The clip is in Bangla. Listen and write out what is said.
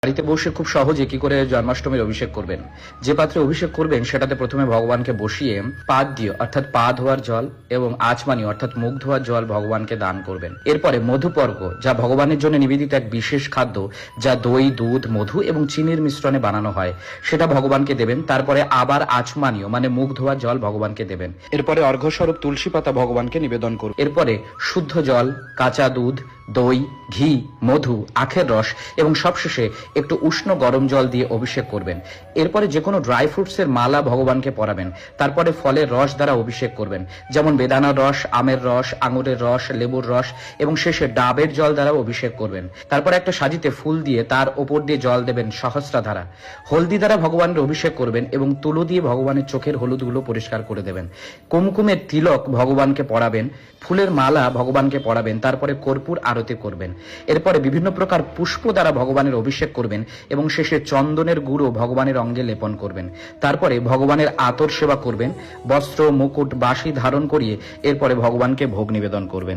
বাড়িতে বসে খুব সহজে কি করে জন্মাষ্টমীর অভিষেক করবেন। যে পাত্রে অভিষেক করবেন সেটাতে প্রথমে ভগবানকে বসিয়ে পাদ দিয়ে অর্থাৎ পা ধোয়ার জল এবং আচমানি অর্থাৎ মুখ ধোয়ার জল ভগবানকে দান করবেন। এরপরে মধুপর্ক, যা ভগবানের জন্য নিবেদিত এক বিশেষ খাদ্য, যা দই, দুধ, মধু এবং চিনির মিশ্রণে বানানো হয়, সেটা ভগবানকে দেবেন। তারপরে আবার আচমানীয় মানে মুখ ধোয়ার জল ভগবানকে দেবেন। এরপরে অর্ঘ্যস্বরূপ তুলসী পাতা ভগবানকে নিবেদন করুন। এরপরে শুদ্ধ জল, কাঁচা দুধ, দই, ঘি, মধু, আখের রস এবং সবশেষে একটু উষ্ণ গরম জল দিয়ে অভিষেক করবেন। এরপরে যে কোনো ড্রাই ফ্রুটসের মালা ভগবানকে পরাবেন। তারপরে ফলের রস দ্বারা অভিষেক করবেন, যেমন বেদানার রস, আমের রস, আঙুরের রস, লেবুর রস এবং শেষে ডাবের জল দ্বারা অভিষেক করবেন। তারপরে একটা সাজিতে ফুল দিয়ে তার ওপর দিয়ে জল দেবেন সহস্রাধারা। হলদি দ্বারা ভগবানের অভিষেক করবেন এবং তুলো দিয়ে ভগবানের চোখের হলুদগুলো পরিষ্কার করে দেবেন। কুমকুমের তিলক ভগবানকে পরাবেন, ফুলের মালা ভগবানকে পরাবেন, তারপরে কর্পূর আরতি করবেন। এরপরে বিভিন্ন প্রকার পুষ্প দ্বারা ভগবানের অভিষেক করবেন এবং শেষে চন্দনের গুঁড়ো ভগবানের অঙ্গে লেপন করবেন। তারপরে ভগবানের আতর সেবা করবেন, বস্ত্র, মুকুট, বাঁশি ধারণ করিয়ে এরপরে ভগবানকে ভোগ নিবেদন করবেন।